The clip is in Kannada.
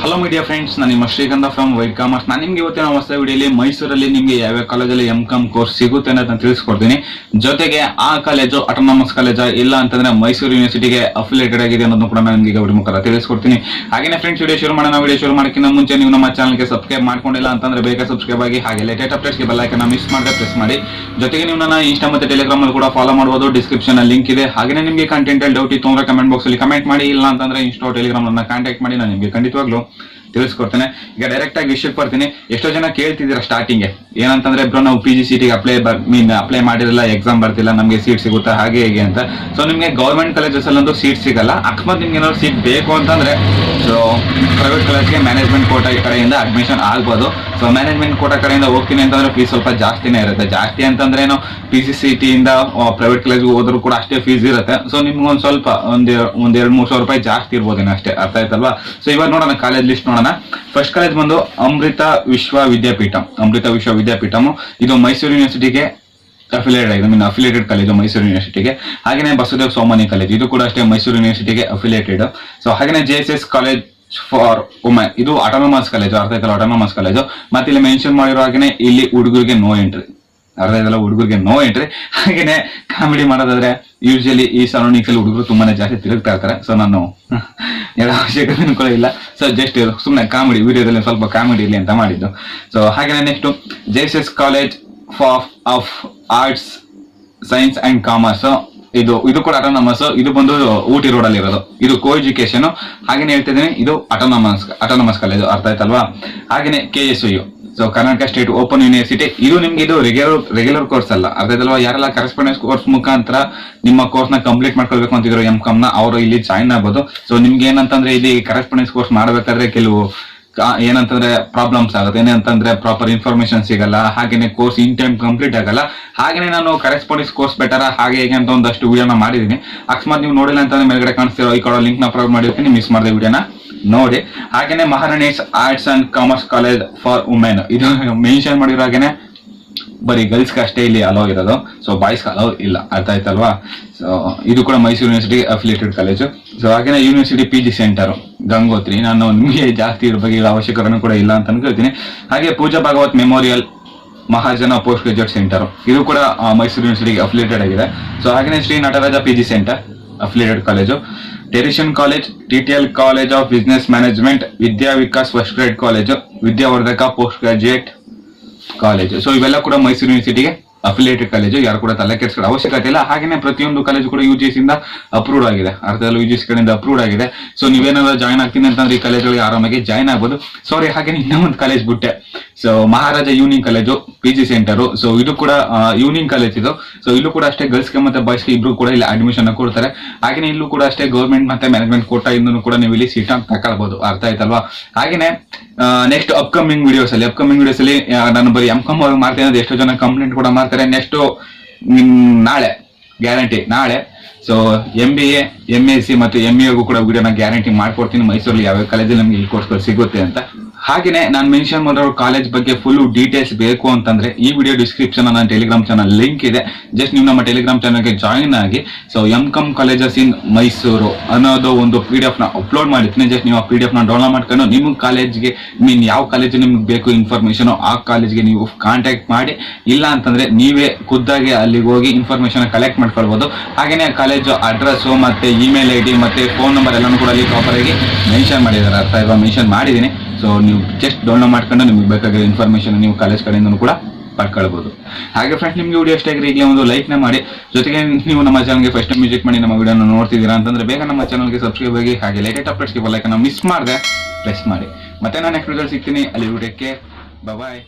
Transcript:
ಹಲೋ ಮೀಡಿಯಾ ಫ್ರೆಂಡ್ಸ್, ನಾನು ನಿಮ್ಮ ಶ್ರೀಗಂಧ ಫ್ರಮ್ ವೈಟ್ ಕಾಮರ್ಸ್. ನಾನು ನಿಮ್ಗೆ ಇವತ್ತಿನ ಹೊಸ ವಿಡಿಯೋಲಿ ಮೈಸೂರಲ್ಲಿ ನಿಮಗೆ ಯಾವ್ಯಾವ ಕಾಲೇಜಲ್ಲಿ M.com ಕೋರ್ಸ್ ಸಿಗುತ್ತೆ ಅಂತ ತಿಳಿಸ್ಕೊಡ್ತೀನಿ. ಜೊತೆಗೆ ಆ ಕಾಲೇಜು ಆಟೋನಮಸ್ ಕಾಲೇಜಾ ಇಲ್ಲ ಅಂತಂದ್ರೆ ಮೈಸೂರು ಯೂನಿವರ್ಸಿಟಿಗೆ ಅಫಿಲಿಯೇಟೆಡ್ ಆಗಿದೆ ಅನ್ನೋದನ್ನು ಕೂಡ ನಾನು ನಿಮಗೆ ವಿಡಿಯೋ ಮುಖಾಂತರ ತಿಳಿಸ್ಕೊಡ್ತೀನಿ. ಹಾಗೆ ಫ್ರೆಂಡ್ಸ್, ವಿಡಿಯೋ ಶುರು ಮಾಡೋಣ. ವಿಡಿಯೋ ಶುರು ಮಾಡೋಕ್ಕಿಂತ ಮುಂಚೆ ನೀವು ನಮ್ಮ ಚಾನಲ್ಗೆ ಸಬ್ಸ್ಕ್ರೈಬ್ ಮಾಡ್ಕೊಂಡಿಲ್ಲ ಅಂತಂದ್ರೆ ಬೇಗ ಸಬ್ಸ್ಕ್ರೈಬ್ ಆಗಿ, ಹಾಗೆ ಲೇಟೆಸ್ಟ್ ಅಪ್ಡೇಟ್ಸ್ಗೆ ಬೆಲ್ ಐಕಾನ್ ಮಿಸ್ ಮಾಡದೆ ಪ್ರೆಸ್ ಮಾಡಿ. ಜೊತೆಗೆ ನೀವು ನನ್ನ ಇನ್ಸ್ಟಾ ಮತ್ತೆ ಟೆಲಿಗ್ರಾಮ್ ಅಲ್ಲಿ ಕೂಡ ಫಾಲೋ ಮಾಡಬಹುದು. ಡಿಸ್ಕ್ರಿಪ್ಷನ್ ಅಲ್ಲಿ ಲಿಂಕ್ ಇದೆ. ಹಾಗೆ ನಿಮಗೆ ಕಂಟೆಂಟ್ ಅಲ್ಲಿ ಡೌಟ್ ಇತ್ತು ಅಂದ್ರೆ ಕಮೆಂಟ್ ಬಾಕ್ಸ್ ಅಲ್ಲಿ ಕಮೆಂಟ್ ಮಾಡಿ. ಇಲ್ಲ ಅಂತಂದ್ರೆ ಇನ್ಸ್ಟಾ ಟೆಲಿಗ್ರಾಮ್ ಅನ್ನ ಕಾಂಟ್ಯಾಕ್ಟ್ ಮಾಡಿ, ನಾನು ನಿಮಗೆ ಖಂಡಿತವಾಗ್ಲೂ ತಿಳಿಸ್ಕೊಡ್ತೇನೆ. ಈಗ ಡೈರೆಕ್ಟ್ ಆಗಿ ವಿಷಯಕ್ಕೆ ಬರ್ತೀನಿ. ಎಷ್ಟೋ ಜನ ಕೇಳ್ತಿದ್ದೀರಾ ಸ್ಟಾರ್ಟಿಂಗ್ ಏನಂತಂದ್ರೆ, ಬ್ರೋ ನಾವು Pgcet ಅಪ್ಲೈ ಮಾಡಿರಲ್ಲ, ಎಕ್ಸಾಮ್ ಬರ್ತಿಲ್ಲ, ನಮಗೆ ಸೀಟ್ ಸಿಗುತ್ತಾ ಹಾಗೆ ಹೇಗೆ ಅಂತ. ಸೊ ನಿಮಗೆ ಗೌರ್ಮೆಂಟ್ ಕಾಲೇಜಸ್ ಅಲ್ಲಂತೂ ಸೀಟ್ ಸಿಗಲ್ಲ. ಅಕಸ್ಮಾತ್ ನಿಮ್ಗೆ ಏನಾದ್ರು ಸೀಟ್ ಬೇಕು ಅಂತಂದ್ರೆ ಸೊ ಪ್ರೈವೇಟ್ ಕಾಲೇಜ್ಗೆ ಮ್ಯಾನೇಜ್ಮೆಂಟ್ ಕೋಟಾ ಕಡೆಯಿಂದ ಅಡ್ಮಿಷನ್ ಆಗ್ಬೋದು. ಸೊ ಮ್ಯಾನೇಜ್ಮೆಂಟ್ ಕೋಟಾ ಕಡೆಯಿಂದ ಹೋಗ್ತೀನಿ ಅಂತಂದ್ರೆ ಫೀಸ್ ಸ್ವಲ್ಪ ಜಾಸ್ತಿನೇ ಇರುತ್ತೆ. ಜಾಸ್ತಿ ಅಂತಂದ್ರೆ ಏನು, Pgcet ಇಂದ ಪ್ರೈವೇಟ್ ಕಾಲೇಜ್ಗೆ ಹೋದ್ರು ಕೂಡ ಅಷ್ಟೇ ಫೀಸ್ ಇರುತ್ತೆ. ಸೊ ನಿಮ್ಗೆ ಒಂದ್ ಸ್ವಲ್ಪ ಒಂದ್ 2-3 ಸಾವಿರ ರೂಪಾಯಿ ಜಾಸ್ತಿ ಇರ್ಬೋದೇನೋ ಅಷ್ಟೇ. ಅರ್ಥ ಆಯ್ತಲ್ವಾ? ಸೊ ಇವಾಗ ನೋಡೋಣ ಕಾಲೇಜ್ ಲಿಸ್ಟ್ ನೋಡೋಣ. ಫಸ್ಟ್ ಕಾಲೇಜ್ ಬಂದು ಅಮೃತ ವಿಶ್ವವಿದ್ಯಾಪೀಠಂ. ಇದು ಮೈಸೂರು ಯೂನಿವರ್ಸಿಟಿಗೆ ಅಫಿಲಿಯೇಟೆಡ್ ಆಗಿದೆ. ಅಫಿಲಿಯೇಟೆಡ್ ಕಾಲೇಜು ಮೈಸೂರು ಯೂನಿವರ್ಸಿಟಿಗೆ. ಹಾಗೆಯೇ ಬಸವದೇವ ಸೋಮಾನಿ ಕಾಲೇಜ್, ಇದು ಕೂಡ ಅಷ್ಟೇ ಮೈಸೂರು ಯೂನಿವರ್ಸಿಟಿಗೆ ಅಫಿಲಿಯೇಟೆಡ್. ಸೊ ಹಾಗೆಯೇ JSS ಕಾಲೇಜ್ ಫಾರ್ ವುಮೆನ್, ಇದು ಆಟೋನಮಸ್ ಕಾಲೇಜು. ಅರ್ಥ ಆಯ್ತಲ್ಲ, ಆಟೋನಮಸ್ ಕಾಲೇಜು. ಮತ್ತೆ ಇಲ್ಲಿ ಮೆನ್ಷನ್ ಮಾಡಿರೋ ಹಾಗೆ ಇಲ್ಲಿ ಹುಡುಗರಿಗೆ ನೋ ಎಂಟ್ರಿ. ಅರ್ಥ ಆಯ್ತಲ್ಲ, ಹುಡುಗರಿಗೆ ನೋ ಎಂಟ್ರಿ. ಹಾಗೇನೆ ಕಾಮಿಡಿ ಮಾಡೋದಾದ್ರೆ, ಯೂಶಲಿ ಈ ಸರೌಂಡಿಂಗ್ಸ್ ಅಲ್ಲಿ ಹುಡುಗರು ತುಂಬಾನೇ ಜಾಸ್ತಿ ತಿರುಗ್ತಾ ಇರ್ತಾರೆ. ಸೊ ನಾನು ಎಲ್ಲ ಅವಶ್ಯಕತೆ ಕೂಡ ಇಲ್ಲ. ಸೊ ಜಸ್ಟ್ ಸುಮ್ಮನೆ ಕಾಮಿಡಿ, ವಿಡಿಯೋದಲ್ಲಿ ಸ್ವಲ್ಪ ಕಾಮಿಡಿ ಇರಲಿ ಅಂತ ಮಾಡಿದ್ದು. ಸೊ ಹಾಗೇನೆ next JSS college of arts science and commerce, ಇದು ಕೂಡ ಆಟೋನಮಸ್. ಇದು ಬಂದು ಊಟಿ ರೋಡ್ ಅಲ್ಲಿ ಇರೋದು. ಇದು ಕೋ ಎಜುಕೇಶನ್. ಹಾಗೇನೆ ಹೇಳ್ತಿದ್ದೀನಿ, ಇದು ಆಟೋನಮಸ್ ಕಾಲೇಜು. ಅರ್ಥ ಆಯ್ತಲ್ವಾ? ಹಾಗೇನೆ KSU, so Karnataka state open university. ಇದು ನಿಮ್ಗೆ ಇದು ರೆಗ್ಯುಲರ್ ಕೋರ್ಸ್ ಅಲ್ಲ. ಅರ್ಥ ಆಯ್ತಲ್ವಾ? ಯಾರೆಲ್ಲ ಕರೆಸ್ಪಾಂಡೆನ್ಸ್ ಕೋರ್ಸ್ ಮುಖಾಂತರ ನಿಮ್ಮ ಕೋರ್ಸ್ ನ ಕಂಪ್ಲೀಟ್ ಮಾಡ್ಕೊಳ್ಬೇಕು ಅಂತಿದ್ರು M.com ನ, ಅವರು ಇಲ್ಲಿ ಜಾಯಿನ್ ಆಗ್ಬೋದು. ಸೊ ನಿಮ್ಗೆ ಏನಂತಂದ್ರೆ, ಇಲ್ಲಿ ಕರೆಸ್ಪಾಂಡೆನ್ಸ್ ಕೋರ್ಸ್ ಮಾಡಬೇಕಾದ್ರೆ ಕೆಲವು ಏನಂತಂದ್ರೆ ಪ್ರಾಬ್ಲಮ್ಸ್ ಆಗುತ್ತೆ. ಏನಂತಂದ್ರೆ ಪ್ರಾಪರ್ ಇನ್ಫಾರ್ಮೇಶನ್ ಸಿಗಲ್ಲ. ಹಾಗೇನೆ ಕೋರ್ಸ್ ಇನ್ ಟೈಮ್ ಕಂಪ್ಲೀಟ್ ಆಗಲ್ಲ. ಹಾಗೇನೆ ನಾನು ಕರೆಸ್ಪಾಂಡೆನ್ಸ್ ಕೋರ್ಸ್ ಬೆಟರ್ ಹಾಗೆ ಹೇಗೆ ಅಂತ ಒಂದಷ್ಟು ವಿಡಿಯೋನ ಮಾಡಿದೀನಿ. ಅಕಸ್ಮಾತ್ ನೀವು ನೋಡಿಲ್ಲ ಅಂತಂದ್ರೆ ಮೇಲ್ಗಡೆ ಕಾಣಿಸ್ತಿರೋ ಈ ಕಡೆ ಲಿಂಕ್ ನ ಅಪ್ಲೋಡ್ ಮಾಡಿರ್ತೀನಿ, ಮಿಸ್ ಮಾಡಿದೆ ವಿಡಿಯೋನ ನೋಡಿ. ಹಾಗೇನೆ Maharani's arts and commerce college for women, ಇದು ಮೆನ್ಷನ್ ಮಾಡಿರೋ ಹಾಗೇನೆ ಬರೀ ಗರ್ಲ್ಸ್ಗೆ ಅಷ್ಟೇ ಇಲ್ಲಿ ಅಲೋ ಇರೋದು. ಸೊ ಬಾಯ್ಸ್ಗೆ ಅಲೋ ಇಲ್ಲ. ಅರ್ಥ ಆಯ್ತಲ್ವಾ? ಸೊ ಇದು ಕೂಡ Mysuru university affiliated college. So ಹಾಗೇನೆ ಯೂನಿವರ್ಸಿಟಿ PG ಸೆಂಟರ್ ಗಂಗೋತ್ರಿ. ನಾನು ನಿಮಗೆ ಜಾಸ್ತಿ ಇದ್ರ ಬಗ್ಗೆ ಅವಶ್ಯಕತೆ ಕೂಡ ಇಲ್ಲ ಅಂತ ಅನ್ಕೊಳ್ತೀನಿ. ಹಾಗೆ Pooja Bhagwat memorial Mahajana post graduate centre, ಇದು ಕೂಡ ಮೈಸೂರು ಯೂನಿವರ್ಸಿಟಿಗೆ ಅಫಿಲಿಯೇಟೆಡ್ ಆಗಿದೆ. ಸೊ ಹಾಗೇನೆ Shri Nataraja PG centre affiliated college. Teresian college, TTL college of business management, Vidya Vikas first grade college, Vidyavardhaka post graduate college. So ಇವೆಲ್ಲ ಕೂಡ ಮೈಸೂರು ಯೂನಿವರ್ಸಿಟಿಗೆ ಅಫಿಲಿಯೇಟೆಡ್ ಕಾಲೇಜು. ಯಾರು ಕೂಡ ತಲೆ ಕೆಡಿಸ್ಕೊಳ್ಳೋ ಅವಶ್ಯಕತೆ ಇಲ್ಲ. ಹಾಗೇನೆ ಪ್ರತಿಯೊಂದು ಕಾಲೇಜು ಕೂಡ UGC ಇಂದ ಅಪ್ರೂವ್ಡ್ ಆಗಿದೆ. ಅರ್ಥದಲ್ಲಿ UGC ಕಡೆಯಿಂದ ಅಪ್ರೂವ್ಡ್ ಆಗಿದೆ. ಸೊ ನೀವೇನಾದ್ರೂ ಜಾಯ್ನ್ ಆಗ್ತೀನಿ ಅಂತಂದ್ರೆ ಈ ಕಾಲೇಜುಗಳಿಗೆ ಆರಾಮಾಗಿ ಜಾಯ್ನ್ ಆಗ್ಬೋದು. ಸಾರಿ, ಹಾಗೇನೆ ಇನ್ನೊಂದು ಕಾಲೇಜ್ ಬಿಟ್ಟೆ. So Maharaja union college PG centre. So ಇದು ಕೂಡ ಯೂನಿಯನ್ ಕಾಲೇಜ್ ಇದು. ಸೊ ಇಲ್ಲೂ ಕೂಡ ಅಷ್ಟೇ ಗರ್ಲ್ಸ್ಗೆ ಮತ್ತೆ ಬಾಯ್ಸ್ಗೆ ಇಬ್ರು ಕೂಡ ಇಲ್ಲಿ ಅಡ್ಮಿಷನ್ ಕೊಡ್ತಾರೆ. ಹಾಗೇನೆ ಇಲ್ಲೂ ಕೂಡ ಅಷ್ಟೇ ಗೌರ್ಮೆಂಟ್ ಮತ್ತೆ ಮ್ಯಾನೇಜ್ಮೆಂಟ್ ಕೋಟಾ ಇಂದೂ ಕೂಡ ನೀವು ಇಲ್ಲಿ ಸೀಟ್ ತಗೊಳ್ಬಹುದು. ಅರ್ಥ ಆಯ್ತಲ್ವಾ? ಹಾಗೇನೆ ನೆಕ್ಸ್ಟ್ ಅಪ್ಕಮಿಂಗ್ ವಿಡಿಯೋಸ್ ಅಲ್ಲಿ ನಾನು ಬರೀ M.com ಮಾಡ್ತೇನೆ ಅಂದ್ರೆ ಎಷ್ಟೋ ಜನ ಕಂಪ್ಲೇಂಟ್ ಕೂಡ ಮಾಡ್ತಾರೆ. ನೆಕ್ಸ್ಟ್ ನಾಳೆ ಗ್ಯಾರಂಟಿ, ನಾಳೆ ಸೊ MBA, M.sc ಮತ್ತು MA ಕೂಡ ವಿಡಿಯೋನ ಗ್ಯಾರಂಟಿ ಮಾಡ್ಕೊಡ್ತೀನಿ. ಮೈಸೂರಲ್ಲಿ ಯಾವ ಕಾಲೇಜಲ್ಲಿ ನಮ್ಗೆ ಈ ಕೋರ್ಸ್ಗಳು ಸಿಗುತ್ತೆ ಅಂತ. ಹಾಗೇನೆ ನಾನು ಮೆನ್ಷನ್ ಮಾಡಿರೋ ಕಾಲೇಜ್ ಬಗ್ಗೆ ಫುಲ್ ಡೀಟೇಲ್ಸ್ ಬೇಕು ಅಂತಂದ್ರೆ ಈ ವಿಡಿಯೋ ಡಿಸ್ಕ್ರಿಪ್ಷನ್ ನನ್ನ ಟೆಲಿಗ್ರಾಮ್ ಚಾನಲ್ ಲಿಂಕ್ ಇದೆ. ಜಸ್ಟ್ ನೀವು ನಮ್ಮ ಟೆಲಿಗ್ರಾಮ್ ಚಾನಲ್ಗೆ ಜಾಯಿನ್ ಆಗಿ. ಸೊ M.com ಕಾಲೇಜಸ್ ಇನ್ ಮೈಸೂರು ಅನ್ನೋದು ಒಂದು PDF ನ ಅಪ್ಲೋಡ್ ಮಾಡಿರ್ತೀನಿ. ಜಸ್ಟ್ ನೀವು ಆ PDF ನ ಡೌನ್ಲೋಡ್ ಮಾಡ್ಕೊಂಡು ನಿಮ್ಮ ಕಾಲೇಜ್ಗೆ ಯಾವ ಕಾಲೇಜು ನಿಮ್ಗೆ ಬೇಕು ಇನ್ಫಾರ್ಮೇಶನ್ ಆ ಕಾಲೇಜ್ಗೆ ನೀವು ಕಾಂಟ್ಯಾಕ್ಟ್ ಮಾಡಿ. ಇಲ್ಲ ಅಂತಂದ್ರೆ ನೀವೇ ಖುದ್ದಾಗಿ ಅಲ್ಲಿಗೆ ಹೋಗಿ ಇನ್ಫಾರ್ಮೇಶನ್ ಕಲೆಕ್ಟ್ ಮಾಡ್ಕೊಳ್ಬಹುದು. ಹಾಗೇನೆ ಕಾಲೇಜು ಅಡ್ರೆಸ್ ಮತ್ತೆ ಇಮೇಲ್ ID ಮತ್ತೆ ಫೋನ್ ನಂಬರ್ ಎಲ್ಲಾನು ಕೂಡ ಅಲ್ಲಿ ಪ್ರಾಪರ್ ಆಗಿ ಮೆನ್ಷನ್ ಮಾಡಿದ್ದಾರೆ. ಅರ್ಥ ಆಯ್ತಾ? ಮೆನ್ಷನ್ ಮಾಡಿದ್ದೀನಿ. ಸೊ ನೀವು ಜಸ್ಟ್ ಡೌನ್ಲೋಡ್ ಮಾಡ್ಕೊಂಡು ನಿಮ್ಗೆ ಬೇಕಾಗಿರೋ ಇನ್ಫಾರ್ಮೇಶನ್ ನೀವು ಕಾಲೇಜ್ ಕಡೆಯಿಂದ ಕೂಡ ಪಡ್ಕೊಳ್ಬಹುದು. ಹಾಗೆ ಫ್ರೆಂಡ್ಸ್, ನಿಮ್ಗೆ ವಿಡಿಯೋ ಇಷ್ಟ ಆಗಿದ್ರೆ ಈಗಲೇ ಒಂದು ಲೈಕ್ ನ ಮಾಡಿ. ಜೊತೆಗೆ ನೀವು ನಮ್ಮ ಚಾನಲ್ಗೆ ಫಸ್ಟ್ ಟೈಮ್ ವಿಸಿಟ್ ಮಾಡಿ ನಮ್ಮ ವಿಡಿಯೋನ ನೋಡ್ತಿದ್ದೀರಾ ಅಂತಂದ್ರೆ ಬೇಗ ನಮ್ಮ ಚಾನಲ್ಗೆ ಸಬ್ಸ್ಕ್ರೈಬ್ ಆಗಿ, ಹಾಗೆ ಲೇಟೆಸ್ಟ್ ಅಪ್ಡೇಟ್ಸ್ಗೆ ಬೆಲ್ ಐಕಾನ್ ಮಿಸ್ ಮಾಡದೆ ಪ್ರೆಸ್ ಮಾಡಿ. ಮತ್ತೆ ನಾನು ನೆಕ್ಸ್ಟ್ ವಿಡಿಯೋ ಸಿಗ್ತೀನಿ. ಅಲ್ಲಿ ವಿಡಿಯೋಕ್ಕೆ ಬಾಯ್.